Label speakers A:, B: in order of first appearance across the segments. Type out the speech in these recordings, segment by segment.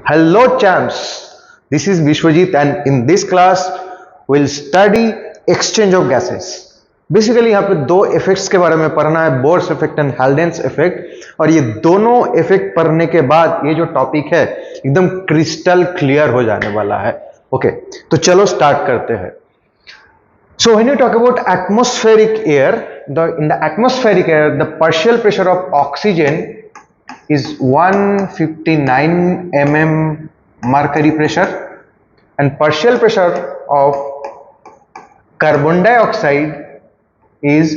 A: Hello champs, this is Vishwajit and in this class we'll study exchange of gases. Basically यहाँ पे दो effects के बारे में पढ़ना है, बोर्स इफेक्ट एंड हेल्डेंस इफेक्ट, और ये दोनों इफेक्ट पढ़ने के बाद ये जो टॉपिक है एकदम क्रिस्टल क्लियर हो जाने वाला है. ओके, तो चलो स्टार्ट करते हैं. So when you talk about atmospheric air, in the atmospheric air, the partial pressure of oxygen is 159 mm mercury pressure and partial pressure of carbon dioxide is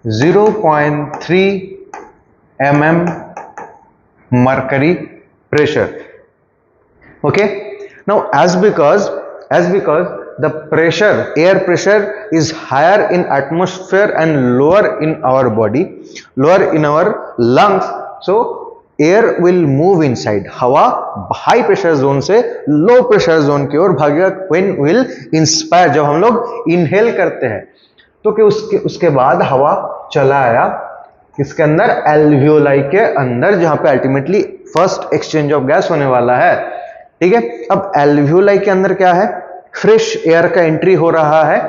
A: 0.3 mm mercury pressure. Okay, now as because the pressure, air pressure is higher in atmosphere and lower in our body, lower in our lungs, so air will move inside. हवा high pressure zone से लो pressure zone की ओर भागेगा when will inspire, जब हम लोग inhale करते हैं तो कि उसके बाद हवा चला आया किसके अंदर, एल्वियोलाई के अंदर, जहां पे ultimately first exchange of gas होने वाला है. ठीक है, अब एल्वियोलाई के अंदर क्या है, फ्रेश एयर का एंट्री हो रहा है,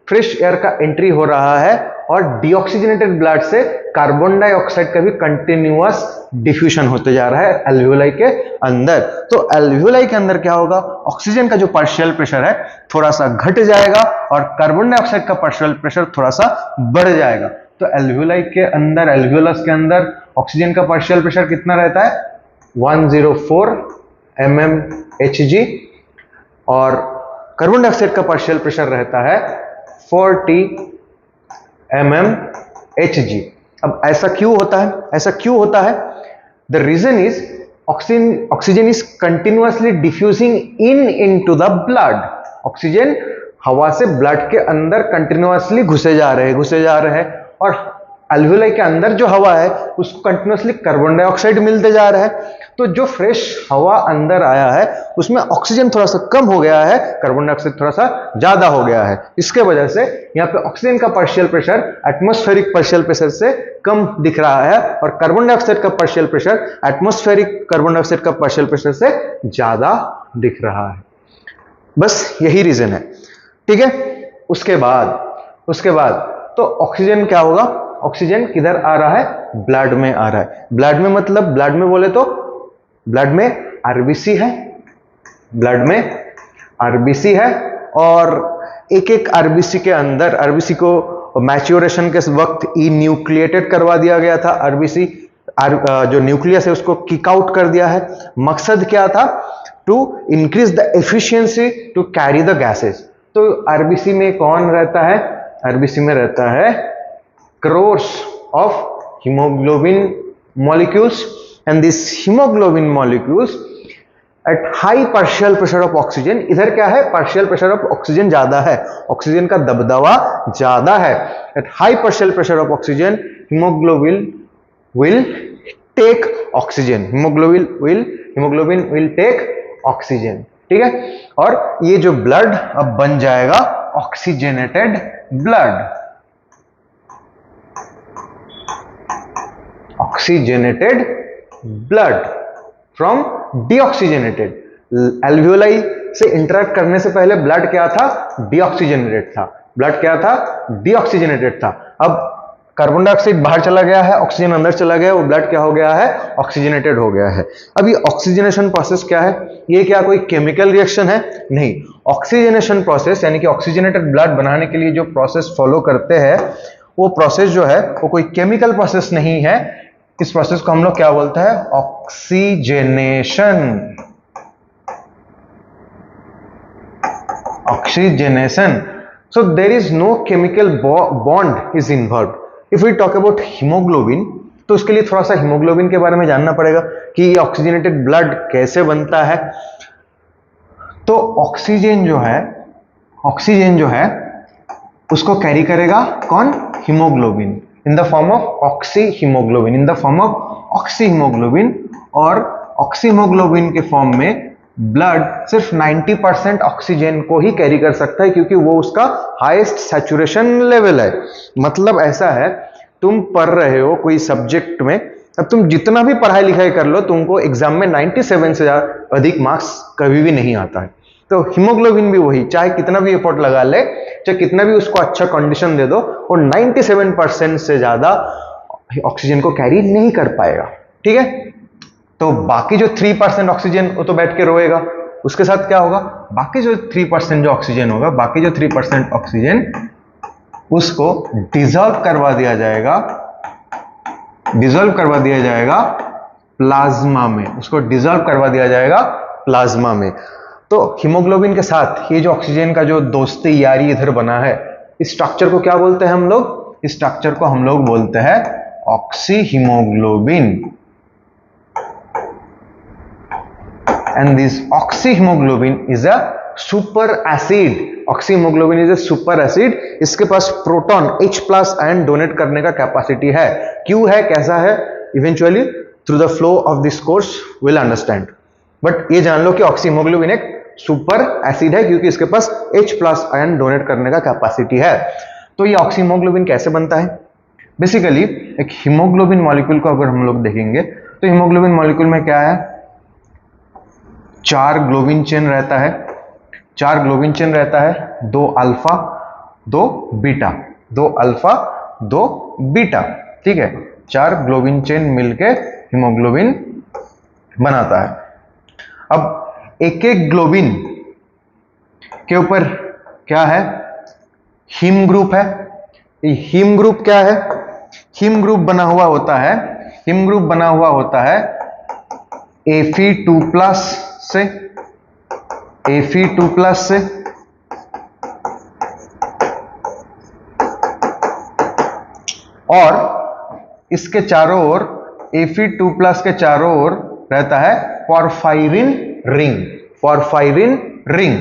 A: फ्रेश एयर का एंट्री हो रहा है और डीऑक्सीजनेटेड ब्लड से कार्बन डाइऑक्साइड का भी कंटिन्यूअस डिफ्यूजन होते जा रहा है एल्वियोलाई के अंदर. तो एल्वियोलाई के अंदर क्या होगा, ऑक्सीजन का जो पार्शियल प्रेशर है थोड़ा सा घट जाएगा और कार्बन डाइऑक्साइड का पार्शियल प्रेशर थोड़ा सा बढ़ जाएगा. तो एल्वियोलाई के अंदर, एल्वियोलस के अंदर ऑक्सीजन का पार्शियल प्रेशर कितना रहता है, 104 mmHg, और कार्बन डाइऑक्साइड का पार्शियल प्रेशर रहता है 40 mmHg. अब ऐसा क्यों होता है, ऐसा क्यों होता है? The reason is oxygen is continuously diffusing into the blood. Oxygen हवा से ब्लड के अंदर कंटिन्यूअसली घुसे जा रहे हैं और एल्वियोलाई के अंदर जो हवा है उसको कंटिन्यूअसली कार्बन डाइऑक्साइड मिलते जा रहा है. तो जो फ्रेश हवा अंदर आया है उसमें ऑक्सीजन थोड़ा सा कम हो गया है, कार्बन डाइऑक्साइड थोड़ा सा ज्यादा हो गया है. इसके वजह से यहाँ पे ऑक्सीजन का partial pressure atmospheric partial pressure से कम दिख रहा है और कार्बन डाइऑक्साइड का partial pressure atmospheric carbon dioxide का पार्शियल प्रेशर से ज्यादा दिख रहा है. बस यही रीजन है. ठीक है, उसके बाद तो ऑक्सीजन क्या होगा, ऑक्सीजन किधर आ रहा है, ब्लड में आ रहा है. ब्लड में मतलब, ब्लड में बोले तो ब्लड में आरबीसी है, ब्लड में आरबीसी है और एक आरबीसी के अंदर, आरबीसी को मैच्योरेशन के वक्त न्यूक्लिएटेड करवा दिया गया था. आरबीसी जो न्यूक्लियस है उसको किक आउट कर दिया है. मकसद क्या था, to increase the efficiency to carry the gases. तो आरबीसी में कौन रहता है, आरबीसी में रहता है crores of hemoglobin molecules, and these hemoglobin molecules at high partial pressure of oxygen, इधर क्या है, partial pressure of oxygen ज्यादा है, ऑक्सीजन का दबदबा ज्यादा है. at high partial pressure of oxygen hemoglobin will take oxygen, hemoglobin will take oxygen. ठीक है, और ये जो ब्लड अब बन जाएगा oxygenated blood, oxygenated blood from deoxygenated. Alveoli से इंटरैक्ट करने से पहले ब्लड क्या था, डीऑक्सीजनेटेड था. ब्लड क्या था, डीऑक्सीजनेटेड था. अब कार्बन डाइऑक्साइड बाहर चला गया है, ऑक्सीजन अंदर चला गया, वो ब्लड क्या हो गया है, ऑक्सीजनेटेड हो गया है. अब ये ऑक्सीजनेशन प्रोसेस क्या है, ये क्या कोई केमिकल रिएक्शन है? नहीं. ऑक्सीजनेशन प्रोसेस यानी कि ऑक्सीजनेटेड ब्लड बनाने के लिए जो प्रोसेस फॉलो करते हैं वो प्रोसेस जो है वो कोई केमिकल प्रोसेस नहीं है. इस प्रोसेस को हम लोग क्या बोलते हैं, oxygenation. Oxygenation. So there is no chemical bond is involved. If we talk about haemoglobin, तो उसके लिए थोड़ा सा हीमोग्लोबिन के बारे में जानना पड़ेगा कि ये ऑक्सीजनेटेड ब्लड कैसे बनता है. तो ऑक्सीजन जो है उसको कैरी करेगा कौन, haemoglobin, in the form of oxyhemoglobin, और ऑक्सीहीमोग्लोबिन के फॉर्म में ब्लड सिर्फ 90% ऑक्सीजन को ही कैरी कर सकता है क्योंकि वो उसका हाईएस्ट सैचुरेशन लेवल है. मतलब ऐसा है, तुम पढ़ रहे हो कोई सब्जेक्ट में, अब तुम जितना भी पढ़ाई लिखाई कर लो, तुमको एग्जाम में 97 से अधिक मार्क्स कभी भी नहीं आता है। तो हीमोग्लोबिन भी वही, चाहे कितना भी एफर्ट लगा ले, चाहे कितना भी उसको अच्छा कंडीशन दे दो, वो 97% से ज्यादा ऑक्सीजन को कैरी नहीं कर पाएगा। ठीक है, तो बाकी जो 3% ऑक्सीजन वो तो बैठ के रोएगा, उसके साथ क्या होगा, बाकी जो 3% जो ऑक्सीजन होगा, बाकी जो 3% ऑक्सीजन उसको डिजॉल्व करवा दिया जाएगा, डिजॉल्व करवा दिया जाएगा प्लाज्मा में, उसको डिजॉल्व करवा दिया जाएगा प्लाज्मा में। तो हीमोग्लोबिन के साथ ये जो ऑक्सीजन का जो दोस्ती यारी इधर बना है, इस स्ट्रक्चर को क्या बोलते हैं हम लोग, इस स्ट्रक्चर को हम लोग बोलते हैं oxy haemoglobin. And this oxyhemoglobin is a super acid. Oxyhemoglobin is a super acid. इसके पास प्रोटॉन H+ आयन डोनेट करने का कैपेसिटी है। क्यों है, कैसा है, eventually through the flow of this course will understand. But ये जान लो कि ऑक्सीहीमोग्लोबिन एक सुपर एसिड है क्योंकि इसके पास H+ आयन डोनेट करने का कैपेसिटी है। तो ये ऑक्सीहीमोग्लोबिन कैसे बनता है, बेसिकली एक हीमोग्लोबिन मॉलिक्यूल को अगर हम लोग देखेंगे तो हीमोग्लोबिन मॉलिक्यूल में क्या है, 4 ग्लोबिन चेन रहता है, 4 ग्लोबिन चेन रहता है, 2 अल्फा 2 बीटा, 2 अल्फा 2 बीटा। ठीक है, 4 ग्लोबिन चेन मिलके हीमोग्लोबिन बनाता है। अब एक एक ग्लोबिन के ऊपर क्या है, हीम ग्रुप है। ये हीम ग्रुप क्या है, हीम ग्रुप बना हुआ होता है, हीम ग्रुप बना हुआ होता है Fe2+ से, Fe2+ से और इसके चारों ओर, Fe2+ के चारों ओर रहता है पोरफायरिन रिंग, पोरफायरिन रिंग।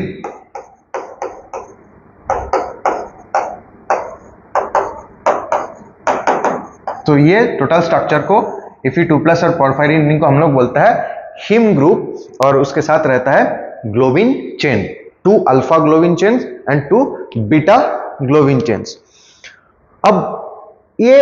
A: तो ये टोटल स्ट्रक्चर को Fe2+ और पोरफायरिन रिंग को हम लोग बोलता है हीम ग्रुप, और उसके साथ रहता है globin chain, 2 alpha globin chains and 2 beta globin chains. अब ये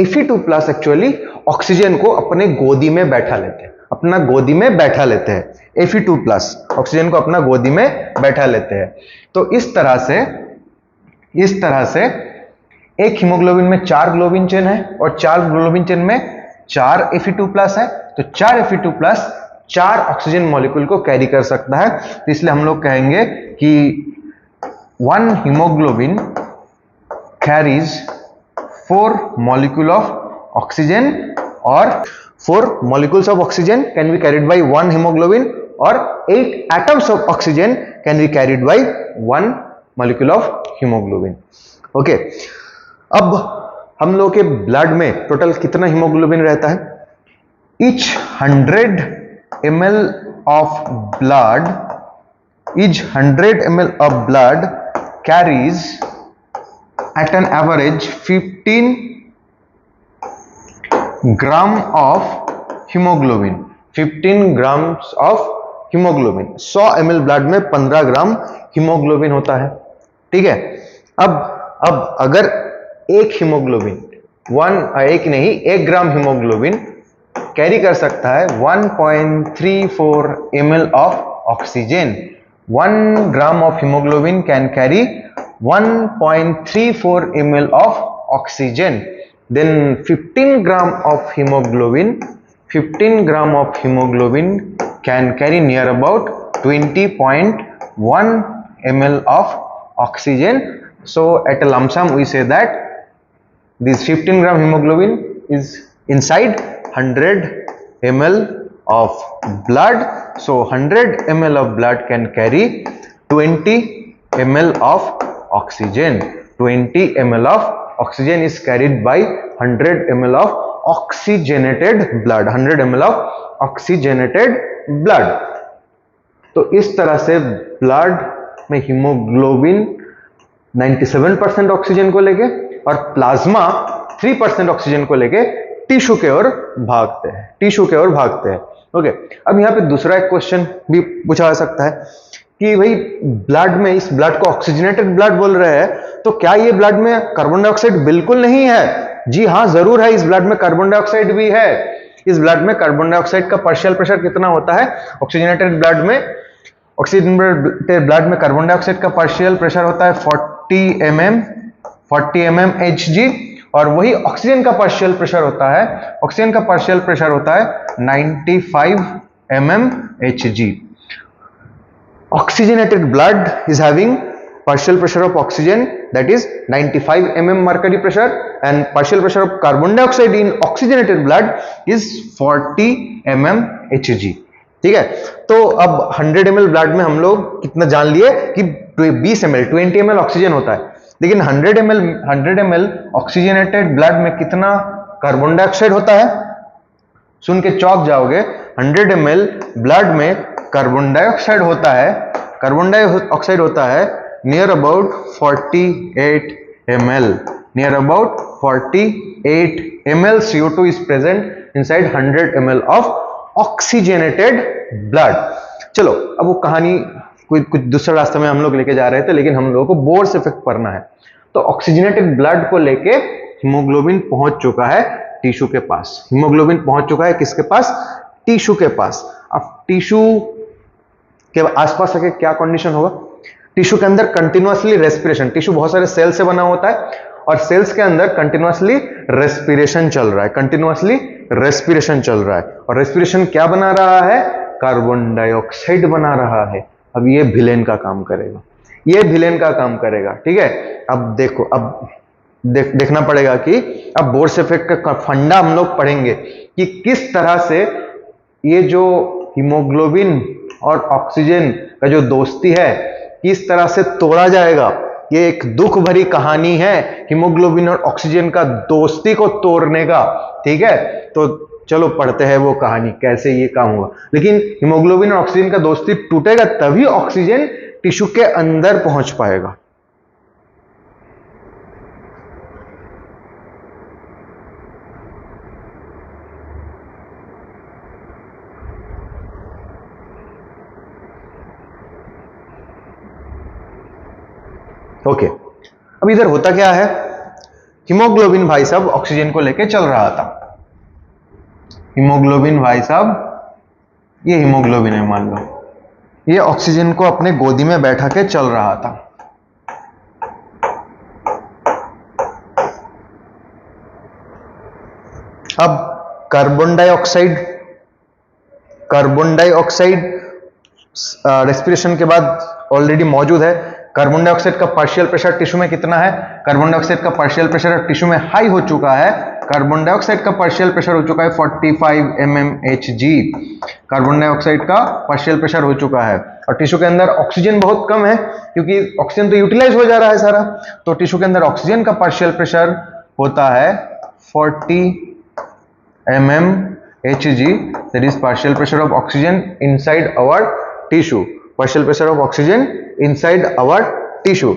A: Fe2+ एक्चुअली ऑक्सीजन को अपने गोदी में बैठा लेते हैं, अपना गोदी में बैठा लेते हैं। Fe2+ ऑक्सीजन को अपना गोदी में बैठा लेते हैं। तो इस तरह से एक हीमोग्लोबिन में 4 ग्लोबिन चेन है और 4 ग्लोबिन चेन में 4 Fe2+ है। तो 4 Fe2+ 4 ऑक्सीजन मॉलिक्यूल को कैरी कर सकता है। तो इसलिए हम लोग कहेंगे कि 1 haemoglobin carries 4 molecule of oxygen, और 4 molecules of oxygen can be carried by 1 hemoglobin, और 8 atoms of oxygen can be carried by 1 molecule of hemoglobin. Okay, अब हम लोग के ब्लड में टोटल कितना हीमोग्लोबिन रहता है, each 100 ml of blood, each 100 ml of blood carries at an average 15 gram of hemoglobin, 15 grams of hemoglobin। 100 ml blood में 15 ग्राम haemoglobin होता है। ठीक है, अब अगर एक हीमोग्लोबिन एक ग्राम हीमोग्लोबिन कैरी कर सकता है 1.34 ml of oxygen, 1 gram of haemoglobin can carry 1.34 ml of oxygen, then 15 gram of hemoglobin can carry near about 20.1 ml of oxygen. So at a lump sum we say that this 15 gram hemoglobin is inside 100 ml of blood. So 100 ml of blood can carry 20 ml of oxygen. 20 ml of oxygen is carried by 100 ml of oxygenated blood, 100 ml of oxygenated blood. तो इस तरह से blood में haemoglobin 97% oxygen को लेके और plasma 3% oxygen को लेके टिश्यू के ओर भागते हैं। ओके, अब यहाँ पे दूसरा एक क्वेश्चन भी पूछा जा सकता है कि भाई ब्लड में, इस ब्लड को ऑक्सीजनेटेड ब्लड बोल रहे हैं, तो क्या ये ब्लड में कार्बन डाइऑक्साइड बिल्कुल नहीं है? जी हाँ, जरूर है, इस ब्लड में कार्बन डाइऑक्साइड भी है। इस ब्लड में कार्बन डाइऑक्साइड का पार्शियल प्रेशर कितना होता है? ऑक्सीजनेटेड ब्लड में कार्बन डाइऑक्साइड का पार्शियल प्रेशर होता है 40 mm Hg, और वही ऑक्सीजन का पार्शियल प्रेशर होता है 95 mm Hg. Oxygenated blood is having partial pressure of oxygen, that is 95 mm mercury pressure, and partial pressure of carbon dioxide in oxygenated blood is 40 mm Hg. ठीक है, तो अब 100 ml blood में हम लोग कितना जान लिए कि 20 ml ऑक्सीजन होता है, लेकिन 100 ml ऑक्सीजनेटेड ब्लड में कितना कार्बन डाइऑक्साइड होता है? सुन के चौंक जाओगे। 100 ml ब्लड में कार्बन डाइऑक्साइड होता है near about 48 ml. Near about 48 ml CO2 is present inside 100 ml of oxygenated blood. चलो, अब वो कहानी कुछ दूसरा रास्ते में हम लोग लेके जा रहे थे, लेकिन हम लोगों को बोर्स इफेक्ट पढ़ना है। तो ऑक्सीजनेटेड ब्लड को लेके हीमोग्लोबिन पहुंच चुका है टिश्यू के पास। हीमोग्लोबिन पहुंच चुका है किसके पास? टिश्यू के पास। अब टिश्यू के आसपास आके क्या कंडीशन होगा? टिश्यू के अंदर कंटिन्यूअसली रेस्पिरेशन, टिश्यू बहुत सारे सेल से बना होता है और सेल्स के अंदर कंटिन्यूअसली रेस्पिरेशन चल रहा है, और रेस्पिरेशन क्या बना रहा है? कार्बन डाइऑक्साइड बना रहा है। अब ये विलेन का काम करेगा, ठीक है। अब देखो, अब देखना पड़ेगा कि अब बोर्स इफेक्ट का फंडा हम लोग पढ़ेंगे कि किस तरह से ये जो हीमोग्लोबिन और ऑक्सीजन का जो दोस्ती है किस तरह से तोड़ा जाएगा। ये एक दुख भरी कहानी है हीमोग्लोबिन और ऑक्सीजन का दोस्ती को तोड़ने का, ठीक है। तो चलो पढ़ते हैं वो कहानी, कैसे ये काम हुआ। लेकिन हीमोग्लोबिन और ऑक्सीजन का दोस्ती टूटेगा तभी ऑक्सीजन टिश्यू के अंदर पहुंच पाएगा। ओके, अब इधर होता क्या है? हीमोग्लोबिन भाई साहब ऑक्सीजन को लेके चल रहा था। हीमोग्लोबिन भाई साहब, ये हीमोग्लोबिन है मान लो, ये ऑक्सीजन को अपने गोदी में बैठा के चल रहा था। अब कार्बन डाइऑक्साइड रेस्पिरेशन के बाद ऑलरेडी मौजूद है। कार्बन डाइऑक्साइड का पार्शियल प्रेशर टिश्यू में कितना है? कार्बन डाइऑक्साइड का पार्शियल प्रेशर टिश्यू में हाई हो चुका है। कार्बन डाइऑक्साइड का पार्शियल प्रेशर हो चुका है 45 mm Hg। कार्बन डाइऑक्साइड का पार्शियल प्रेशर हो चुका है, और टिश्यू के अंदर ऑक्सीजन बहुत कम है क्योंकि ऑक्सीजन तो यूटिलाइज हो जा रहा है सारा। तो टिश्यू के अंदर ऑक्सीजन का पार्शियल प्रेशर होता है 40 mm Hg, that is partial pressure of oxygen inside our tissue. Partial pressure of oxygen inside our tissue.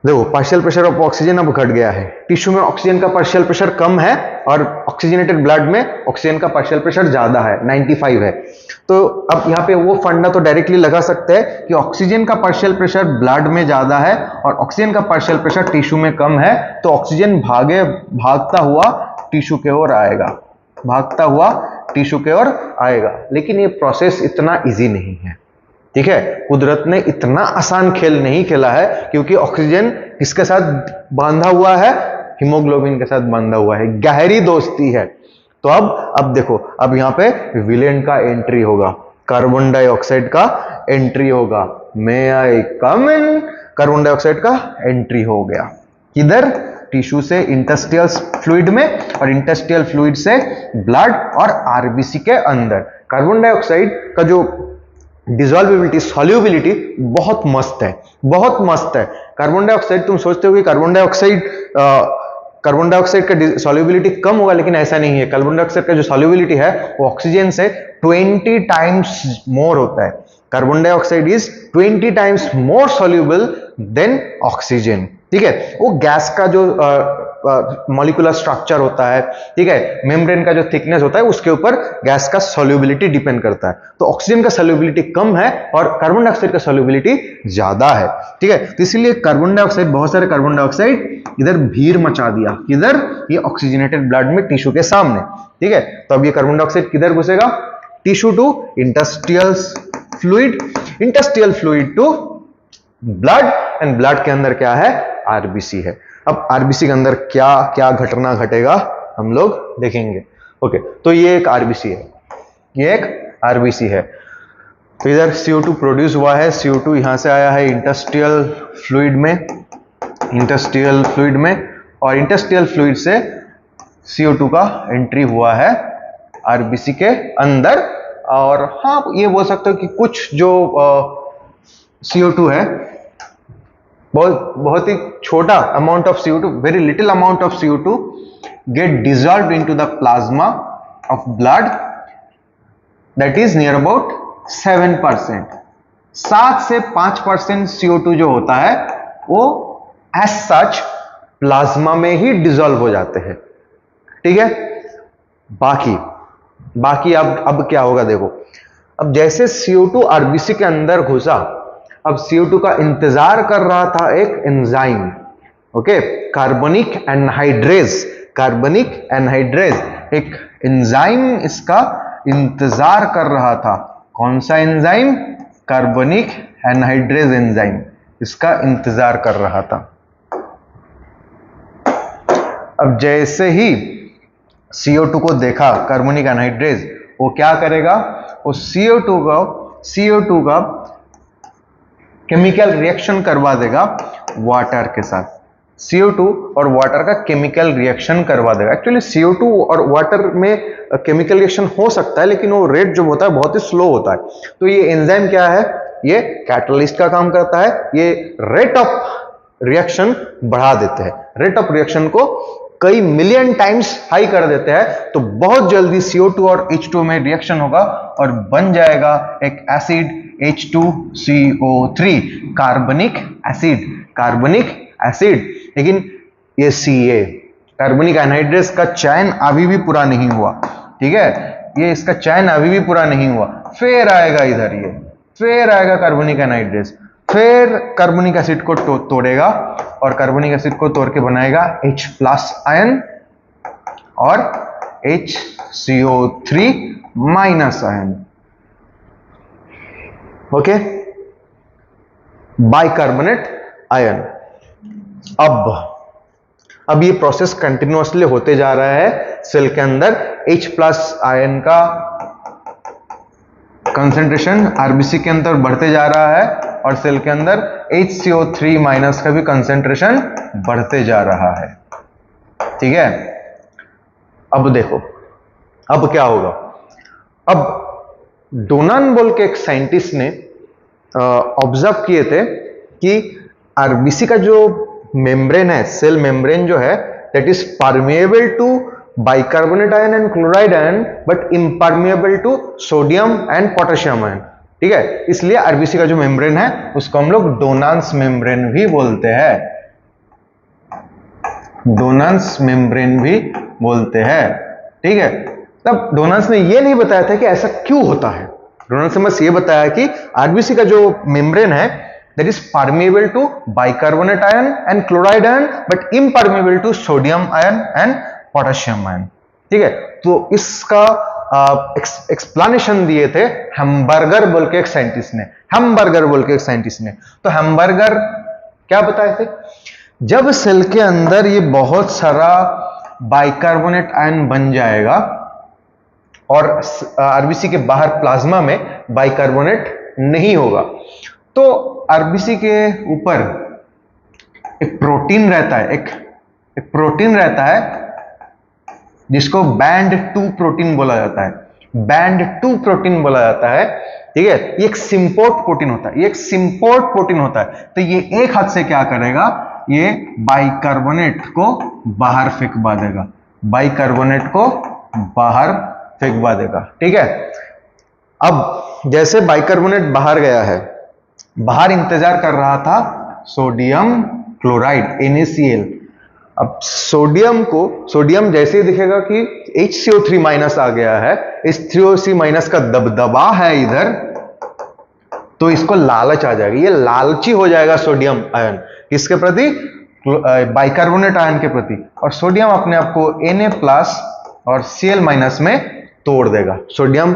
A: देखो, पार्शियल प्रेशर ऑफ ऑक्सीजन अब घट गया है। टिश्यू में ऑक्सीजन का पार्शियल प्रेशर कम है और ऑक्सीजनेटेड ब्लड में ऑक्सीजन का पार्शियल प्रेशर ज्यादा है, 95 है। तो अब यहाँ पे वो फंडा तो डायरेक्टली लगा सकते हैं कि ऑक्सीजन का पार्शियल प्रेशर ब्लड में ज्यादा है और ऑक्सीजन का पार्शियल प्रेशर टिश्यू में कम है, तो ऑक्सीजन भागता हुआ टिश्यू के ओर आएगा। लेकिन ये प्रोसेस इतना इजी नहीं है, ठीक है। कुदरत ने इतना आसान खेल नहीं खेला है, क्योंकि ऑक्सीजन किसके साथ बांधा हुआ है? हीमोग्लोबिन के साथ बांधा हुआ है, गहरी दोस्ती है। तो अब देखो, अब यहाँ पे विलेन का एंट्री होगा, कार्बन डाइऑक्साइड का एंट्री होगा। मे आई कम इन? कार्बन डाइऑक्साइड का एंट्री हो गया किधर? टिश्यू से इंटेस्टियल फ्लूइड में, और इंटेस्टियल फ्लूइड से ब्लड और आरबीसी के अंदर। कार्बन डाइऑक्साइड का जो डिसॉल्वेबिलिटी, सॉल्युबिलिटी बहुत मस्त है। कार्बन डाइऑक्साइड, तुम सोचते हो कि कार्बन डाइऑक्साइड का सॉल्युबिलिटी कम होगा, लेकिन ऐसा नहीं है। कार्बन डाइऑक्साइड का जो सॉल्युबिलिटी है वो ऑक्सीजन से 20 टाइम्स मोर होता है। Carbon dioxide is 20 times more soluble than oxygen, ठीक है। वो गैस का जो मॉलिक्यूलर स्ट्रक्चर होता है, ठीक है, मेम्ब्रेन का जो थिकनेस होता है उसके ऊपर गैस का सॉल्युबिलिटी डिपेंड करता है। तो ऑक्सीजन का सॉल्युबिलिटी कम है और कार्बन डाइऑक्साइड का सॉल्युबिलिटी ज्यादा है, ठीक है। तो इसीलिए कार्बन डाइऑक्साइड, बहुत सारे कार्बन डाइऑक्साइड इधर भीड़ मचा दिया, किधर, ये ऑक्सीजनेटेड ब्लड में टिश्यू के सामने, ठीक है। तो अब ये कार्बन डाइऑक्साइड किधर घुसेगा, tissue to interstitial fluid, interstitial fluid to blood, and blood के अंदर क्या है, आरबीसी है। अब आरबीसी के अंदर क्या क्या घटना घटेगा हम लोग देखेंगे। ओके, तो ये एक आरबीसी है, ये एक आरबीसी है। तो इधर CO2 प्रोड्यूस हुआ है, CO2 यहां से आया है इंटस्टिशियल फ्लूइड में, इंटस्टिशियल फ्लूइड में, और इंटस्टिशियल फ्लूइड से CO2 का एंट्री हुआ है आरबीसी के अंदर। और हाँ, ये बोल सकते हो कि कुछ जो CO2 है, बहुत ही छोटा amount of CO2, very little amount of CO2 get dissolve into the plasma of blood, that is near about 7%। 7 से 5% CO2 जो होता है वो एज सच प्लाज्मा में ही डिजॉल्व हो जाते हैं, ठीक है। बाकी अब क्या होगा देखो, अब जैसे CO2 आरबीसी के अंदर घुसा, अब CO2 का इंतजार कर रहा था एक enzyme, okay, carbonic anhydrase, carbonic anhydrase, एक एंजाइम इसका इंतजार कर रहा था। कौन सा एंजाइम, कार्बनिक एनहाइड्रेज एंजाइम इसका इंतजार कर रहा था। अब जैसे ही CO2 को देखा कार्बनिक एनहाइड्रेज, वो क्या करेगा, वो CO2 का केमिकल रिएक्शन करवा देगा वाटर के साथ। CO2 और वाटर का केमिकल रिएक्शन करवा देगा। एक्चुअली CO2 और वाटर में केमिकल रिएक्शन हो सकता है, लेकिन वो रेट जो होता है बहुत ही स्लो होता है। तो ये एंजाइम क्या है, ये कैटलिस्ट का काम करता है, ये रेट ऑफ रिएक्शन बढ़ा देते हैं, रेट ऑफ रिएक्शन को कई मिलियन टाइम्स हाई कर देते हैं। तो बहुत जल्दी CO2 और H2 में रिएक्शन होगा और बन जाएगा एक एसिड H2CO3, कार्बनिक एसिड, कार्बनिक एसिड। लेकिन ये Ca, कार्बनिक एनहाइड्रेज का चयन अभी भी पूरा नहीं हुआ, ठीक है, ये इसका चयन अभी भी पूरा नहीं हुआ। फिर आएगा इधर, ये फिर आएगा कार्बनिक एनहाइड्रेज, फिर कार्बनिक एसिड को तोड़ेगा और कार्बनिक एसिड को तोड़ के बनाएगा H+ आयन और HCO3- ion, okay, bicarbonate ion. अब ये प्रोसेस कंटिन्यूअसली होते जा रहा है सेल के अंदर। H+ आयन का कंसेंट्रेशन आरबीसी के अंदर बढ़ते जा रहा है और सेल के अंदर HCO3- का भी कंसेंट्रेशन बढ़ते जा रहा है, ठीक है। अब देखो, अब क्या होगा। अब डोनान बोल के एक साइंटिस्ट ने ऑब्जर्व किए थे कि आरबीसी का जो मेम्ब्रेन है, सेल मेम्ब्रेन जो है, that is permeable to bicarbonate ion and chloride ion but impermeable to sodium and potassium ion, ठीक है। इसलिए आरबीसी का जो मेम्ब्रेन है उसको हम लोग डोनान्स मेम्ब्रेन भी बोलते हैं, डोनान्स मेम्ब्रेन भी बोलते हैं, ठीक है। तब डोनान्स ने ये नहीं बताया था कि ऐसा क्यों होता है। डोनान्स ने बस ये बताया कि आरबीसी का जो मेम्ब्रेन है that is permeable to bicarbonate ion and chloride ion but impermeable to sodium ion and potassium ion, ठीक है। तो इसका एक्सप्लेनेशन दिए थे हैम्बर्गर बोल के एक साइंटिस्ट ने, हैम्बर्गर बोल के एक साइंटिस्ट ने। तो हैम्बर्गर क्या बताए थे, जब सेल के अंदर ये बहुत सारा बाइकार्बोनेट आयन बन जाएगा और आरबीसी के बाहर प्लाज्मा में बाइकार्बोनेट नहीं होगा, तो आरबीसी के ऊपर एक प्रोटीन रहता है, एक प्रोटीन रहता है जिसको बैंड 2 प्रोटीन बोला जाता है, बैंड 2 प्रोटीन बोला जाता है, ठीक है। ये एक सिंपोर्ट प्रोटीन होता है, ये एक सिंपोर्ट प्रोटीन होता है। तो ये एक हाथ से क्या करेगा, ये बाइकार्बोनेट को बाहर फेंकवा देगा, बाइकार्बोनेट को बाहर फेंकवा देगा, ठीक है। अब जैसे बाइकार्बोनेट बाहर गया है, बाहर इंतजार कर रहा था सोडियम क्लोराइड NaCl, अब सोडियम जैसे ही दिखेगा कि HCO3 माइनस आ गया है, H3O3 माइनस का दबदबा है इधर, तो इसको लालच आ जाएगी, ये लालची हो जाएगा सोडियम आयन किसके प्रति, बाइकार्बोनेट आयन के प्रति, और सोडियम अपने आप को Na प्लस और Cl माइनस में तोड़ देगा। Sodium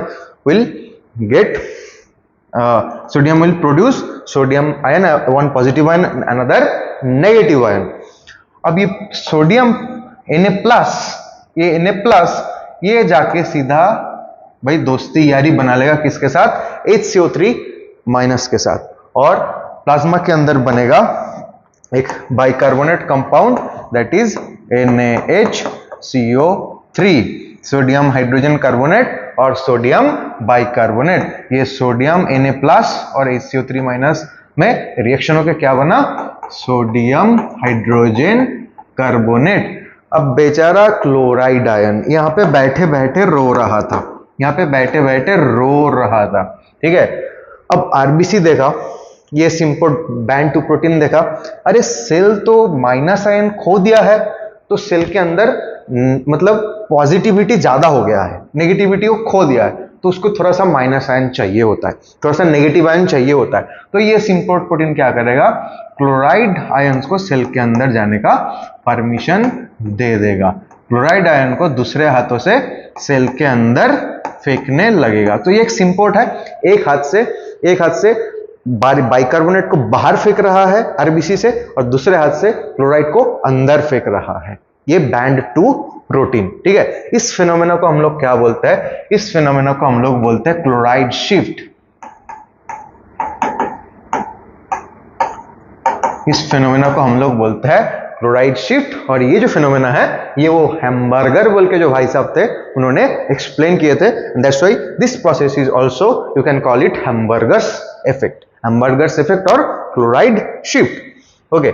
A: will produce sodium ion, one positive ion, another negative ion. अब ये सोडियम Na प्लस ये जाके सीधा भाई दोस्ती यारी बना लेगा किसके साथ, HCO3 माइनस के साथ, और प्लाज्मा के अंदर बनेगा एक bicarbonate compound that is NaHCO3, sodium hydrogen carbonate और सोडियम बाइकार्बोनेट। ये सोडियम Na प्लस और HCO3 माइनस में रिएक्शन होकर क्या बना, सोडियम हाइड्रोजन कार्बोनेट। अब बेचारा क्लोराइड आयन यहाँ पे बैठे बैठे रो रहा था, ठीक है। अब आरबीसी देखा, ये सिंपल बैंड टू प्रोटीन देखा, अरे सेल तो माइनस आयन खो दिया है, तो सेल के अंदर मतलब पॉजिटिविटी ज्यादा हो गया है, नेगेटिविटी को खो दिया है, तो उसको थोड़ा सा माइनस आयन चाहिए होता है, थोड़ा सा नेगेटिव आयन चाहिए होता है। तो ये सिंपल प्रोटीन क्या करेगा, क्लोराइड आयंस को सेल के अंदर जाने का परमिशन दे देगा, क्लोराइड आयन को दूसरे हाथों से सेल के अंदर फेंकने लगेगा। तो ये एक सिंपोर्ट है, एक हाथ से बाइकार्बोनेट को बाहर फेंक रहा है आरबीसी से, और दूसरे हाथ से क्लोराइड को अंदर फेंक रहा है। ये बैंड टू प्रोटीन, ठीक है। इस फिनोमेना को हम लोग क्या बोलते हैं, इस फिनोमेना को हम लोग बोलते हैं क्लोराइड शिफ्ट। इस फिनोमेना को हम लोग बोलते हैं क्लोराइड शिफ्ट। और ये जो फिनोमेना है ये वो हैम्बर्गर बोल के जो भाई साहब थे उन्होंने एक्सप्लेन किए थे, that's why this process is also you can call it Hamburger's effect और क्लोराइड शिफ्ट। ओके,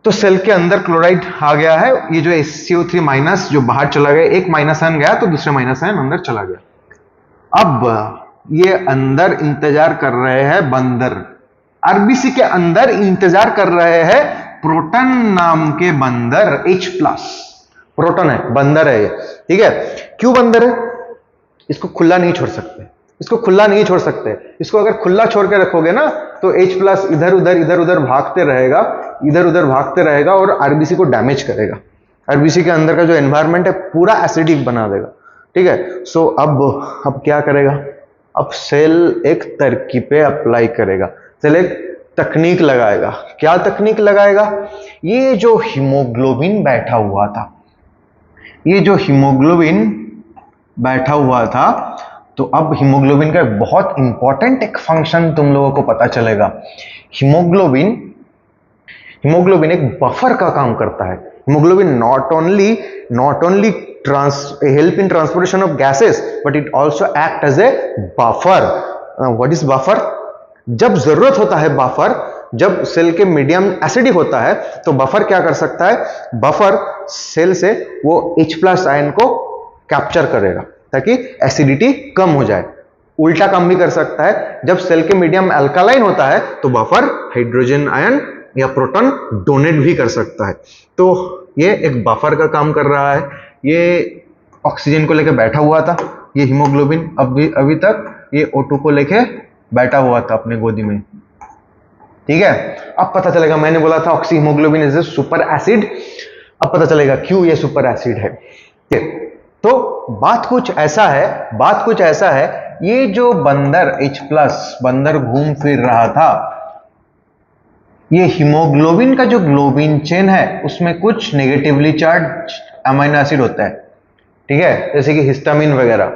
A: तो सेल के अंदर क्लोराइड आ गया है, ये जो HCO3 माइनस जो बाहर चला गया, एक माइनस आयन गया तो दूसरा माइनस आयन अंदर चला गया। अब ये अंदर इंतजार कर रहे हैं बंदर, आरबीसी के अंदर इंतजार कर रहे हैं प्रोटॉन नाम के बंदर, H+, प्रोटॉन है, बंदर है ये, ठीक है। क्यों बंदर है, इसको खुला नहीं छोड़ सकते, इसको अगर खुला छोड़ के रखोगे ना तो H+ इधर उधर भागते रहेगा और आरबीसी को डैमेज करेगा, आरबीसी के अंदर का जो एनवायरनमेंट है पूरा एसिडिक बना देगा, ठीक है। सो अब क्या करेगा, अब सेल एक तरकीबें अप्लाई करेगा, सेल एक तकनीक लगाएगा। क्या तकनीक लगाएगा, ये जो हीमोग्लोबिन बैठा हुआ था, तो अब हीमोग्लोबिन का बहुत इंपॉर्टेंट एक फंक्शन तुम लोगों को पता चलेगा। हीमोग्लोबिन एक बफर का काम करता है। Haemoglobin not only help in transportation of gases but it also act as a buffer. What is buffer, जब जरूरत होता है बफर, जब सेल के मीडियम एसिडिक होता है तो बफर क्या कर सकता है, बफर सेल से वो H+ आयन को कैप्चर करेगा ताकि एसिडिटी कम हो जाए। उल्टा काम भी कर सकता है, जब सेल के मीडियम अल्कालाइन होता है तो बफर हाइड्रोजन आयन या प्रोटॉन डोनेट भी कर सकता है। तो ये एक बफर का काम कर रहा है। ये ऑक्सीजन को लेकर बैठा हुआ था, ये हीमोग्लोबिन अभी तक ये O2 को लेके बैठा हुआ था अपने गोदी में, ठीक है। अब पता चलेगा, मैंने बोला था oxy haemoglobin is a super acid, अब पता चलेगा क्यों ये सुपर एसिड है। तो बात कुछ ऐसा है, ये जो बंदर H+ बंदर घूम फिर रहा था, ये हीमोग्लोबिन का जो ग्लोबिन चेन है उसमें कुछ नेगेटिवली चार्ज अमीनो एसिड होता है, ठीक है, जैसे कि हिस्टामिन वगैरह।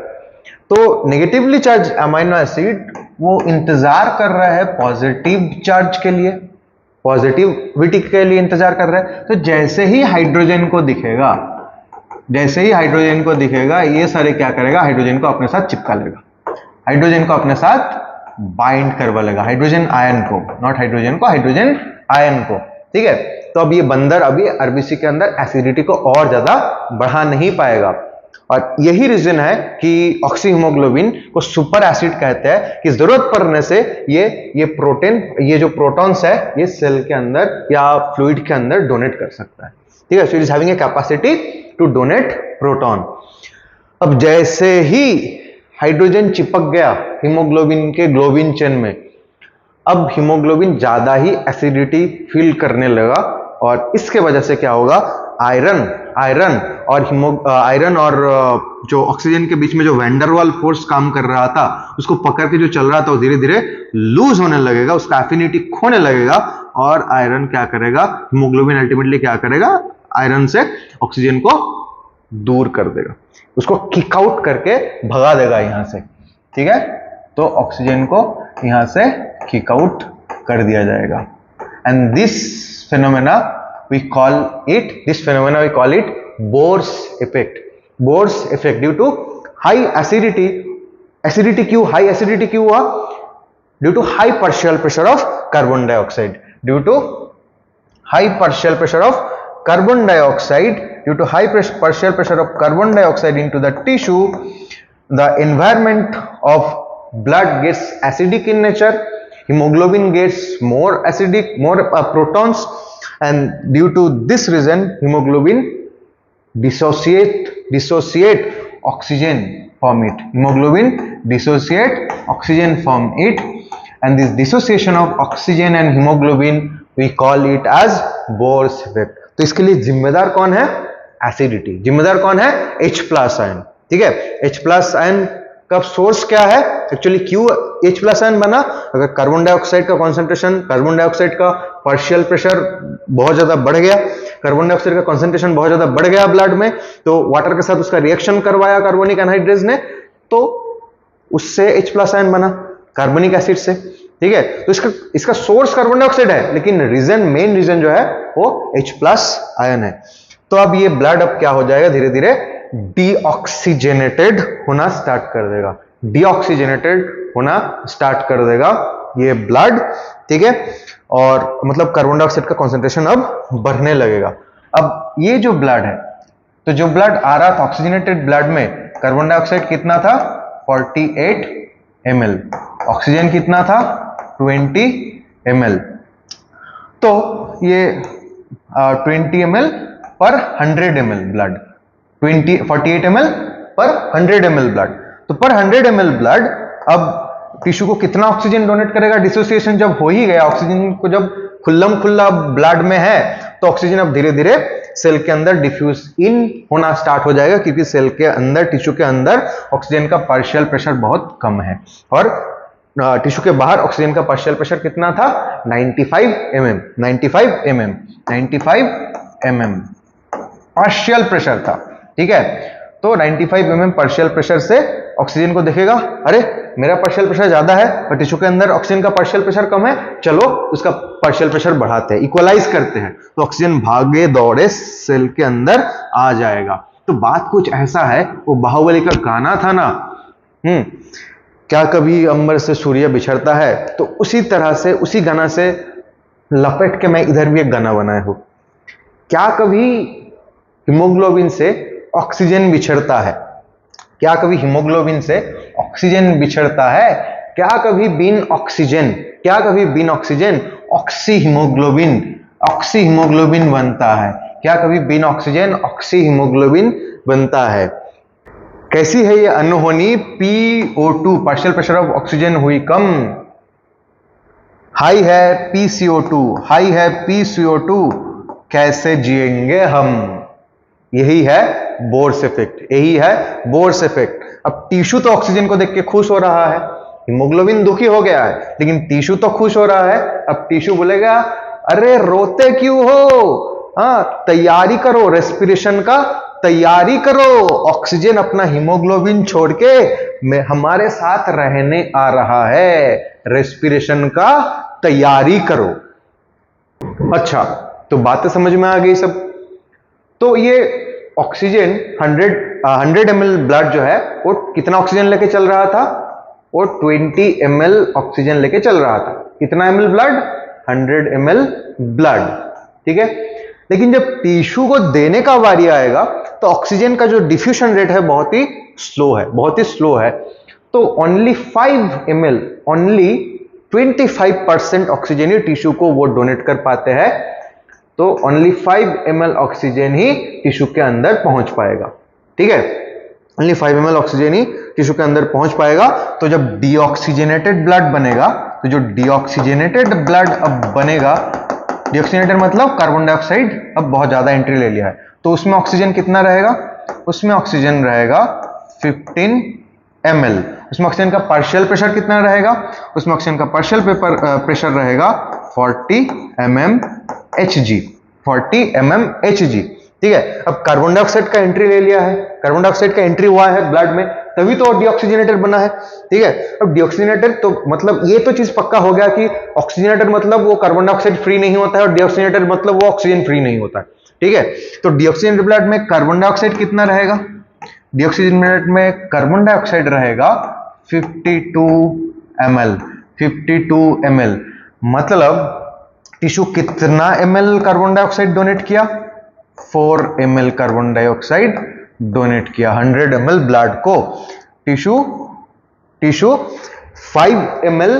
A: तो नेगेटिवली चार्ज अमीनो एसिड वो इंतजार कर रहा है पॉजिटिव चार्ज के लिए, पॉजिटिविटी के लिए इंतजार कर रहा है। तो जैसे ही हाइड्रोजन को दिखेगा ये सारे क्या करेगा, हाइड्रोजन को अपने साथ चिपका लेगा, हाइड्रोजन को अपने साथ बाइंड करवा लेगा, हाइड्रोजन आयन को, नॉट हाइड्रोजन को, हाइड्रोजन आयन को, ठीक है। तो अब ये बंदर अभी आरबीसी के अंदर एसिडिटी को और ज्यादा बढ़ा नहीं पाएगा, और यही रीजन है कि ऑक्सी हीमोग्लोबिन को सुपर एसिड कहते हैं कि जरूरत पड़ने से ये प्रोटीन, ये जो प्रोटॉन्स है ये सेल के अंदर या फ्लूइड के अंदर डोनेट कर सकता है, ठीक है, so it is having a capacity to donate proton. अब जैसे ही हाइड्रोजन चिपक गया हीमोग्लोबिन के ग्लोबिन चेन में, अब हीमोग्लोबिन ज्यादा ही एसिडिटी फील करने लगा, और इसके वजह से क्या होगा, आयरन और जो ऑक्सीजन के बीच में जो वैंडरवाल फोर्स काम कर रहा था, उसको पकड़ के जो चल रहा था, वो धीरे धीरे लूज होने लगेगा, उसका एफिनिटी खोने लगेगा, और आयरन क्या करेगा, हीमोग्लोबिन अल्टीमेटली क्या करेगा, आयरन से ऑक्सीजन को दूर कर देगा, उसको किक आउट करके भगा देगा यहां से। ठीक है, तो ऑक्सीजन को यहां से किक आउट कर दिया जाएगा। And this phenomena we call it Bohr's effect। Bohr's effect due to high acidity क्यों, high acidity क्यों हुआ, due to high partial pressure of carbon dioxide, due to high partial pressure of carbon dioxide into the tissue, the environment of blood gets acidic in nature, hemoglobin gets more acidic, more protons, and due to this reason hemoglobin dissociate oxygen from it, and this dissociation of oxygen and hemoglobin we call it as Bohr's effect। तो इसके लिए जिम्मेदार कौन है, acidity. जिम्मेदार कौन है, H+ ion. ठीक है, H+ आयन का सोर्स क्या है, एक्चुअली क्यों H+ आयन बना, अगर कार्बन डाइऑक्साइड का कॉन्सेंट्रेशन, कार्बन डाइऑक्साइड का पार्शियल प्रेशर बहुत ज्यादा बढ़ गया, कार्बन डाइऑक्साइड का कॉन्सेंट्रेशन बहुत ज्यादा बढ़ गया ब्लड में, तो वाटर के साथ उसका रिएक्शन करवाया कार्बोनिक एनहाइड्रेज ने, तो उससे H+ आयन बना कार्बनिक एसिड से। ठीक है, तो इसका सोर्स कार्बन डाइऑक्साइड है, लेकिन मेन रीजन जो है वो H+ आयन है। तो अब ये ब्लड अब क्या हो जाएगा, धीरे धीरे डीऑक्सीजनेटेड होना स्टार्ट कर देगा, ये ब्लड। ठीक है, और मतलब कार्बन डाइऑक्साइड का कॉन्सेंट्रेशन अब बढ़ने लगेगा। अब ये जो ब्लड है, तो जो ब्लड आ रहा था ऑक्सीजनेटेड ब्लड में, कार्बन डाइऑक्साइड कितना था, 48 ml, ऑक्सीजन कितना था, 20 ml। तो ये 20 ml पर 100 ml ब्लड, 48 ml पर 100 ml ब्लड, तो पर 100 ml ब्लड अब टिश्यू को कितना ऑक्सीजन डोनेट करेगा, डिसोसिएशन जब हो ही गया, ऑक्सीजन को जब खुल्लम खुल्ला ब्लड में है, तो ऑक्सीजन अब धीरे धीरे सेल के अंदर डिफ्यूज इन होना स्टार्ट हो जाएगा, क्योंकि सेल के अंदर, टिश्यू के अंदर ऑक्सीजन का पार्शियल प्रेशर बहुत कम है, और टिश्यू के बाहर ऑक्सीजन का पार्शियल प्रेशर कितना था, 95 mm पार्शियल प्रेशर था। ठीक है, तो 95 mm पार्शियल प्रेशर से ऑक्सीजन को देखेगा, अरे मेरा पार्शियल प्रेशर ज्यादा है और टिश्यू के अंदर ऑक्सीजन का पार्शियल प्रेशर कम है, चलो उसका पार्शियल प्रेशर बढ़ाते हैं, इक्वलाइज करते हैं, तो ऑक्सीजन भागे दौड़े सेल के अंदर आ जाएगा। तो बात कुछ ऐसा है, वो बाहुबली का गाना था ना, क्या कभी अंबर से सूर्य बिछड़ता है, तो उसी तरह से, उसी गाना से लपेट के मैं इधर भी एक गाना बनाया हूं। क्या कभी हीमोग्लोबिन से ऑक्सीजन बिछड़ता है, क्या कभी हीमोग्लोबिन से ऑक्सीजन बिछड़ता है, क्या कभी बिन ऑक्सीजन ऑक्सी हीमोग्लोबिन बनता है, क्या कभी बिन ऑक्सीजन ऑक्सी हीमोग्लोबिन बनता है। कैसी है ये अनहोनी, PO2 partial pressure of oxygen हुई कम, हाई है PCO2, कैसे जिएंगे हम, यही है बोर्स इफेक्ट। अब टिश्यू तो ऑक्सीजन को देख के खुश हो रहा है, हीमोग्लोबिन दुखी हो गया है, लेकिन टिश्यू तो खुश हो रहा है। अब टिश्यू बोलेगा, अरे रोते क्यों हो, तैयारी करो रेस्पिरेशन का, तैयारी करो, ऑक्सीजन अपना हीमोग्लोबिन छोड़ के हमारे साथ रहने आ रहा है, रेस्पिरेशन का तैयारी करो। अच्छा, तो बातें समझ में आ गई सब। तो ये ऑक्सीजन 100 ml ब्लड जो है वो कितना ऑक्सीजन लेके चल रहा था, वो 20 ml ऑक्सीजन लेके चल रहा था। कितना ml ब्लड, 100 ml ब्लड। ठीक है, लेकिन जब टिश्यू को देने का बारी आएगा तो ऑक्सीजन का जो डिफ्यूजन रेट है बहुत ही स्लो है, तो ओनली 25% ऑक्सीजन ही टिश्यू को वो डोनेट कर पाते हैं तो ओनली 5 ml ऑक्सीजन ही टिश्यू के अंदर पहुंच पाएगा। ठीक है, ओनली 5 ml ऑक्सीजन ही टिश्यू के अंदर पहुंच पाएगा। तो जब डीऑक्सीजनेटेड ब्लड बनेगा, तो जो डीऑक्सीजनेटेड ब्लड अब बनेगा, डीऑक्सीजनेटेड मतलब कार्बन डाइऑक्साइड अब बहुत ज्यादा एंट्री ले लिया है, तो उसमें ऑक्सीजन कितना रहेगा? उसमें ऑक्सीजन रहेगा 15 ml। उसमें ऑक्सीजन का पार्शियल प्रेशर कितना रहेगा? उसमें ऑक्सीजन का पार्शियल प्रेशर रहेगा 40 mmHg, 40 mmHg। ठीक है, अब कार्बन डाइऑक्साइड का एंट्री ले लिया है, कार्बन डाइऑक्साइड का एंट्री हुआ है ब्लड में, तभी तो डीऑक्सीजनेटेड बना है। ठीक है, अब डीऑक्सीजनेटेड तो मतलब ये तो चीज पक्का हो गया कि ऑक्सीजनेटेड मतलब वो कार्बन डाइऑक्साइड फ्री नहीं होता है, और डीऑक्सीजनेटेड मतलब वो ऑक्सीजन फ्री नहीं होता है। ठीक है, तो डीऑक्सीजनेटेड ब्लड में कार्बन डाइऑक्साइड कितना रहेगा? डीऑक्सीजनेटेड में कार्बन डाइऑक्साइड रहेगा 52 ml, 52 ml। मतलब टिश्यू कितना ml कार्बन डाइऑक्साइड डोनेट किया? 4 ml कार्बन डाइऑक्साइड डोनेट किया 100 ml ब्लड को। टिश्यू 5 ml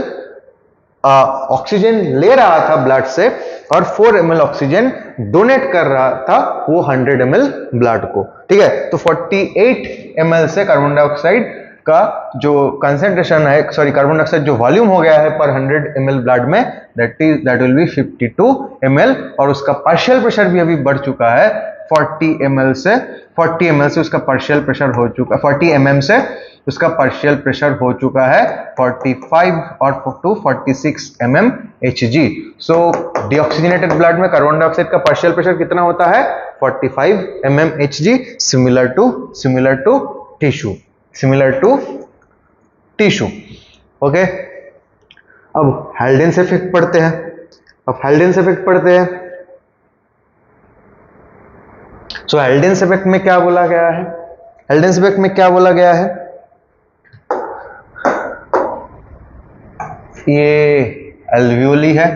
A: ऑक्सीजन ले रहा था ब्लड से, और 4 ml ऑक्सीजन डोनेट कर रहा था वो 100 ml ब्लड को। ठीक है, तो 48 ml से कार्बन डाइऑक्साइड का जो कंसेंट्रेशन है, सॉरी कार्बन डाइऑक्साइड जो वॉल्यूम हो गया है पर 100 ml ब्लड में, दैट विल बी 52 ml। और उसका पार्शियल प्रेशर भी अभी बढ़ चुका है 40 ml से उसका पार्शियल प्रेशर हो चुका, 40 mm से उसका पार्शियल प्रेशर हो चुका है 45 और to 46 mmHg। So deoxygenated blood में कार्बन डाइऑक्साइड का पार्शियल प्रेशर कितना होता है? 45 mmHg, similar to tissue. Okay, अब हेल्डेन्स इफेक्ट पढ़ते हैं। सो हेल्डेन्स इफेक्ट में क्या बोला गया है? हेल्डेन्स इफेक्ट में क्या बोला गया है? ये एल्वियोली है,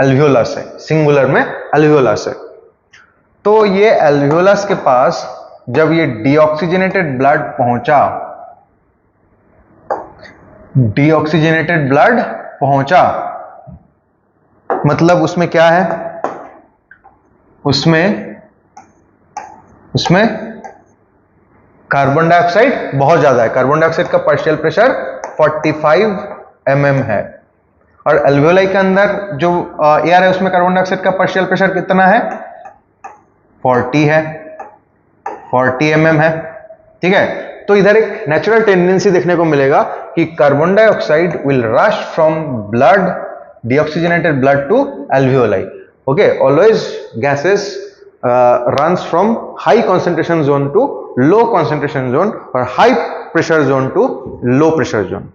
A: एल्वियोलस है, सिंगुलर में एल्वियोलस है। तो ये एल्वियोलस के पास जब ये डीऑक्सीजनेटेड ब्लड पहुंचा, मतलब उसमें क्या है? उसमें कार्बन डाइऑक्साइड बहुत ज्यादा है, कार्बन डाइऑक्साइड का पार्शियल प्रेशर 45 mm है, और एल्वियोलाई के अंदर जो एयर है उसमें कार्बन डाइऑक्साइड का पार्शियल प्रेशर कितना है? 40 है, 40 mm है। ठीक है, तो इधर एक नेचुरल टेंडेंसी देखने को मिलेगा कि carbon dioxide will rush from blood, deoxygenated blood to alveoli. Okay, always gases runs from high concentration zone to low concentration zone और high pressure zone to low pressure zone।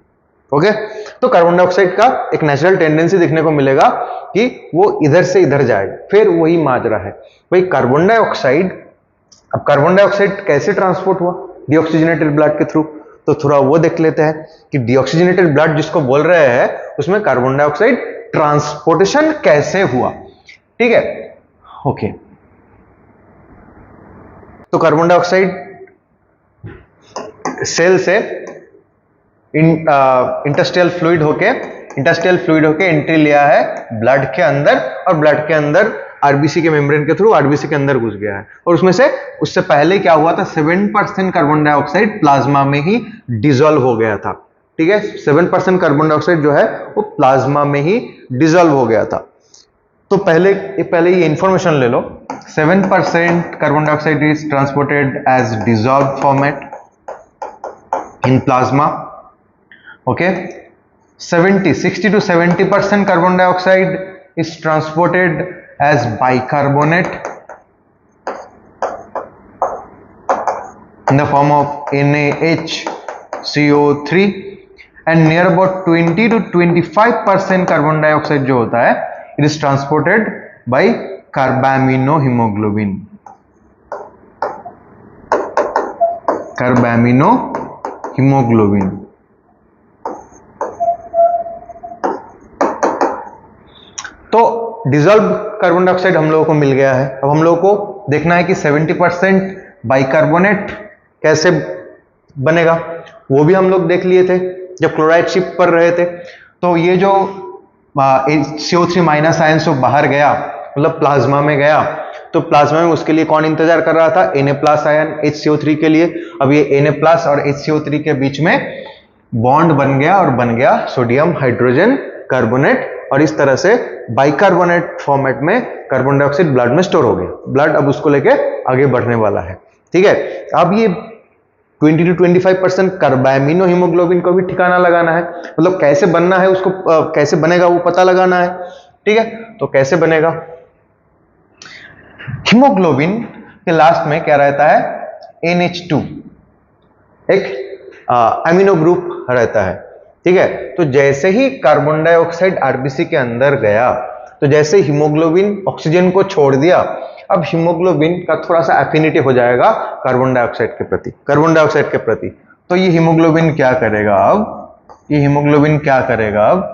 A: Okay, तो carbon dioxide का एक natural tendency देखने को मिलेगा कि वो इधर से इधर जाएगा, फिर वही माजरा है भाई कार्बन डाइऑक्साइड। अब कार्बन डाइऑक्साइड कैसे ट्रांसपोर्ट हुआ डीऑक्सीजनेटेड ब्लड के थ्रू? तो थोड़ा वो देख लेते हैं कि डीऑक्सीजनेटेड ब्लड जिसको बोल रहे हैं उसमें कार्बन डाइऑक्साइड ट्रांसपोर्टेशन कैसे हुआ। ठीक है, ओके, तो कार्बन डाइऑक्साइड सेल से इंटरस्टिशियल फ्लूइड होके एंट्री लिया है ब्लड के अंदर, और ब्लड के अंदर आरबीसी के मेम्ब्रेन के थ्रू आरबीसी के अंदर घुस गया है, और उससे पहले क्या हुआ था? 7% कार्बन डाइऑक्साइड प्लाज्मा में ही डिसॉल्व हो गया था। ठीक है, 7% कार्बन डाइऑक्साइड जो है वो प्लाज्मा में ही डिसॉल्व हो गया था। तो पहले ये इंफॉर्मेशन ले लो, 7% carbon dioxide is transported as dissolve format in plasma. Okay, 60 to 70% carbon dioxide is transported as bicarbonate in the form of NaHCO3, and near about 20 to 25% carbon dioxide जो होता है it is transported by carbaminohemoglobin। तो dissolve carbon dioxide हम लोगों को मिल गया है। अब हम लोगों को देखना है कि 70% बाइकार्बोनेट कैसे बनेगा, वो भी हम लोग देख लिए थे जब क्लोराइड शिफ्ट कर रहे थे। तो ये जो CO3 माइनस आयन से बाहर गया, मतलब प्लाज्मा में गया, तो प्लाज्मा में उसके लिए कौन इंतजार कर रहा था? Na प्लस आयन HCO3 के लिए। अब ये Na प्लस और HCO3 के बीच में बॉन्ड बन गया और बन गया सोडियम हाइड्रोजन कार्बोनेट, और इस तरह से बाइकार्बोनेट फॉर्मेट में कार्बन डाइऑक्साइड ब्लड में स्टोर हो गया। ब्लड अब उसको लेके आगे बढ़ने वाला है, ठीक है। अब ये 20 to 25% कार्बामिनो हीमोग्लोबिन को भी ठिकाना लगाना है, मतलब कैसे बनना है उसको, कैसे बनेगा वो पता लगाना है, ठीक है। तो कैसे बनेगा? हीमोग्लोबिन के लास्ट में क्या रहता है? NH2, एक अमीनो ग्रुप रहता है, ठीक है। तो जैसे ही कार्बन डाइऑक्साइड आरबीसी के अंदर गया, तो जैसे हीमोग्लोबिन ऑक्सीजन को छोड़ दिया, अब हीमोग्लोबिन का थोड़ा सा एफिनिटी हो जाएगा कार्बन डाइऑक्साइड के प्रति। तो ये हीमोग्लोबिन क्या करेगा अब? ये हीमोग्लोबिन क्या करेगा अब?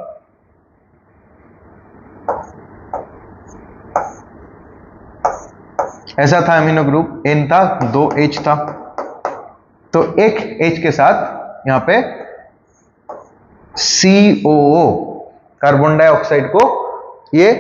A: ऐसा था अमीनो ग्रुप, N था, 2 H था, तो एक H के साथ यहां पे COO कार्बन डाइऑक्साइड को ये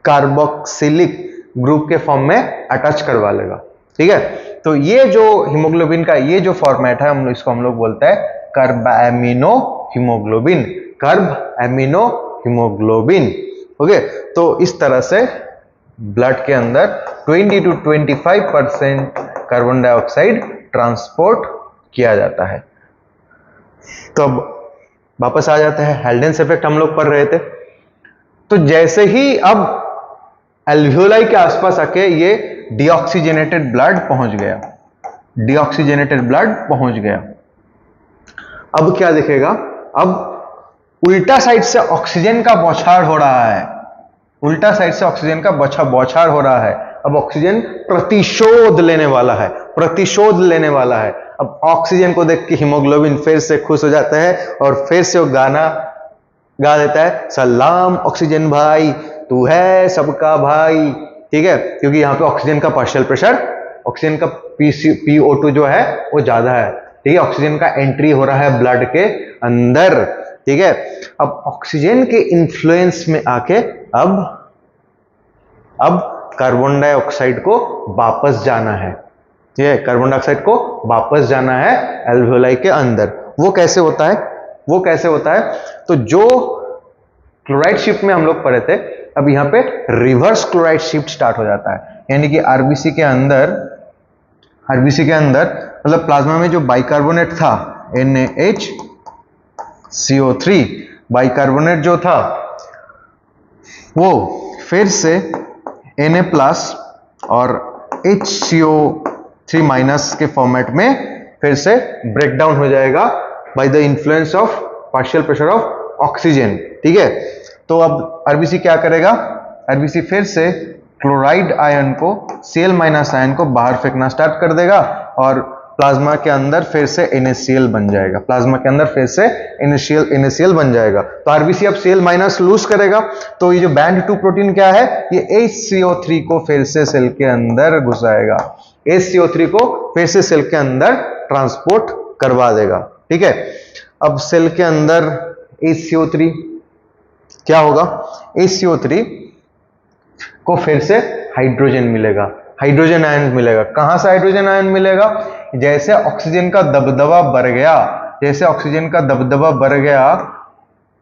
A: कार्बोक्सिलिक ग्रुप के फॉर्म में अटैच करवा लेगा, ठीक है। तो ये जो हीमोग्लोबिन का ये जो फॉर्मेट है, हम लोग बोलते हैं carbamino haemoglobin, carbamino haemoglobin, okay. तो इस तरह से ब्लड के अंदर 20 to 25% कार्बन डाइऑक्साइड ट्रांसपोर्ट किया जाता है। तो अब वापस आ जाते हैं, हेल्डेंस इफेक्ट हम लोग पढ़ रहे थे। तो जैसे ही अब एल्वियोलाई के आसपास आके ये डीऑक्सीजनेटेड ब्लड पहुंच गया, अब क्या दिखेगा? अब उल्टा साइड से ऑक्सीजन का बौछार हो रहा है, अब ऑक्सीजन प्रतिशोध लेने वाला है। अब ऑक्सीजन को देख के हीमोग्लोबिन फिर से खुश हो जाता है और फिर से वो गाना गा देता है, सलाम ऑक्सीजन भाई, तू है सबका भाई, ठीक है। क्योंकि यहाँ पे ऑक्सीजन का पार्शियल प्रेशर, ऑक्सीजन का PO2 जो है वो ज्यादा है, ठीक है। ऑक्सीजन का एंट्री हो रहा है ब्लड के अंदर, ठीक है। अब ऑक्सीजन के इन्फ्लुएंस में आके अब कार्बन डाइऑक्साइड को वापस जाना है, ठीक है। कार्बन डाइऑक्साइड को वापस जाना है एल्वियोलाई के अंदर। वो कैसे होता है? तो जो क्लोराइड शिफ्ट में हम लोग पढ़े थे, अब यहाँ पे रिवर्स क्लोराइड शिफ्ट स्टार्ट हो जाता है, यानी कि आरबीसी के अंदर मतलब प्लाज्मा में जो बाइकार्बोनेट था NaHCO3 बाइकार्बोनेट जो था वो फिर से Na प्लस और HCO3 माइनस के फॉर्मेट में फिर से ब्रेक डाउन हो जाएगा by the influence of partial pressure of oxygen, ठीक है। तो अब आरबीसी क्या करेगा? आरबीसी फिर से क्लोराइड आयन को, Cl माइनस आयन को बाहर फेंकना स्टार्ट कर देगा और प्लाज्मा के अंदर फिर से NaCl बन जाएगा। तो आरबीसी अब Cl माइनस लूज करेगा, तो ये जो बैंड 2 प्रोटीन क्या है? ये HCO3 को फिर से सेल के अंदर घुसाएगा, HCO3 को फिर से सेल के अंदर ट्रांसपोर्ट करवा देगा, ठीक है। अब सेल के अंदर HCO3 क्या होगा? HCO3 को फिर से हाइड्रोजन मिलेगा, हाइड्रोजन आयन मिलेगा। कहां से हाइड्रोजन आयन मिलेगा? जैसे ऑक्सीजन का दबदबा बढ़ गया,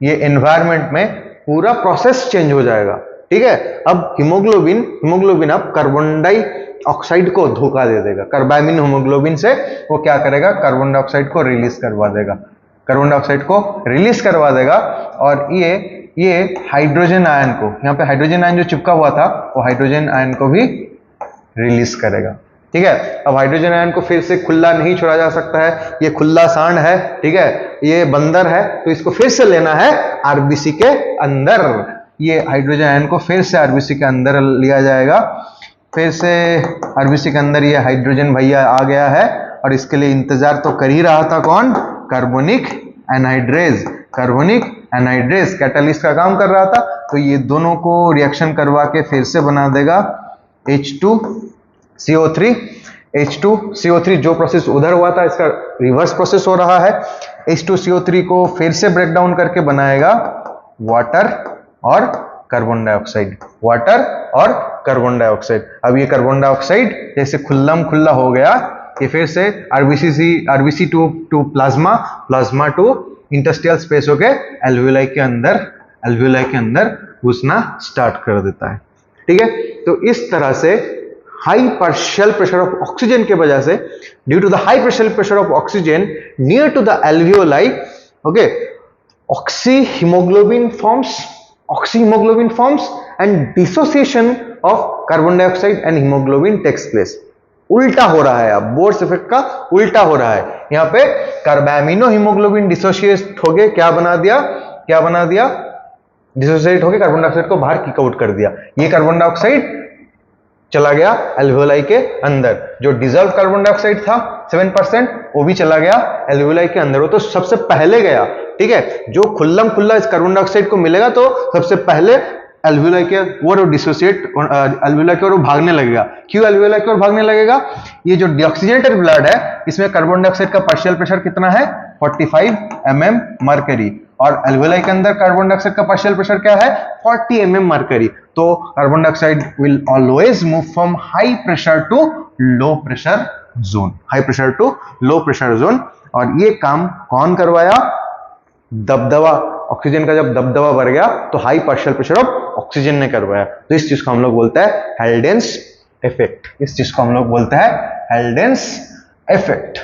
A: ये एनवायरनमेंट में पूरा प्रोसेस चेंज हो जाएगा, ठीक है। अब हीमोग्लोबिन अब कार्बन डाइऑक्साइड को धोखा दे देगा, कार्बामिन हीमोग्लोबिन से वो क्या करेगा? कार्बन डाइऑक्साइड को रिलीज करवा देगा, और ये हाइड्रोजन आयन को, यहाँ पे हाइड्रोजन आयन जो चिपका हुआ था वो हाइड्रोजन आयन को भी रिलीज करेगा, ठीक है। अब हाइड्रोजन आयन को फिर से खुला नहीं छोड़ा जा सकता है, ये खुला सांड है, ठीक है, ये बंदर है, तो इसको फिर से लेना है आरबीसी के अंदर। ये हाइड्रोजन आयन को फिर से आरबीसी के अंदर लिया जाएगा, फिर से आरबीसी के अंदर ये हाइड्रोजन भैया आ गया है, और इसके लिए इंतजार तो कर ही रहा था कौन? कार्बोनिक एनहाइड्रेज कैटालिस्ट का काम कर रहा था। तो ये दोनों को रिएक्शन करवा के फिर से बना देगा H2CO3, H2CO3 जो प्रोसेस उधर हुआ था इसका रिवर्स प्रोसेस हो रहा है। H2CO3 को फिर से ब्रेक डाउन करके बनाएगा वाटर और कार्बन डाइऑक्साइड, वाटर और कार्बन डाइऑक्साइड। अब ये कार्बन डाइऑक्साइड जैसे खुल्लम खुल्ला हो गया कि फिर से RBC to plasma, plasma to interstitial space हो गए एल्वियोलाई के अंदर घुसना स्टार्ट कर देता है। ठीक है, तो इस तरह से high partial pressure of oxygen के वजह से, due to the high partial pressure of oxygen near to the alveoli, okay, oxyhaemoglobin forms and dissociation of carbon dioxide and haemoglobin takes place. उल्टा हो रहा है, अब बोर्स इफेक्ट का उल्टा हो रहा है। यहां पे कार्बामिनो हीमोग्लोबिन डिसोसिएट हो गए, क्या बना दिया, डिसोसिएट हो गए, कार्बन डाइऑक्साइड को बाहर किक आउट कर दिया। ये कार्बन डाइऑक्साइड चला गया एल्वियोलाई के अंदर। जो डिजॉल्व कार्बन डाइऑक्साइड था 7%, वो भी चला गया एल्वियोलाई के अंदर। वो तो सबसे पहले गया। ठीक है, जो खुल्लम खुल्ला इस कार्बन डाइऑक्साइड को मिलेगा तो सबसे पहले एल्वियोलाई के ओर डिसोसिएट, एल्वियोलाई की ओर भागने लगेगा। क्यों एल्वियोलाई की ओर भागने लगेगा? ये जो डीऑक्सीजनेटेड ब्लड है इसमें कार्बन डाइऑक्साइड का पार्शियल प्रेशर कितना है? 45 mm मर्करी, और एल्वियोलाई के अंदर कार्बन डाइऑक्साइड का पार्शियल प्रेशर क्या है? 40 mm मर्करी। तो carbon dioxide will always move from high pressure to low pressure zone, high pressure to low pressure zone. और ये काम कौन करवाया? दबदबा, ऑक्सीजन का जब दबदबा बढ़ गया तो high partial pressure of oxygen ने करवाया। तो इस चीज को हम लोग बोलते हैं हेल्डेंस इफेक्ट। इस चीज को हम लोग बोलते हैं हेल्डेंस इफेक्ट।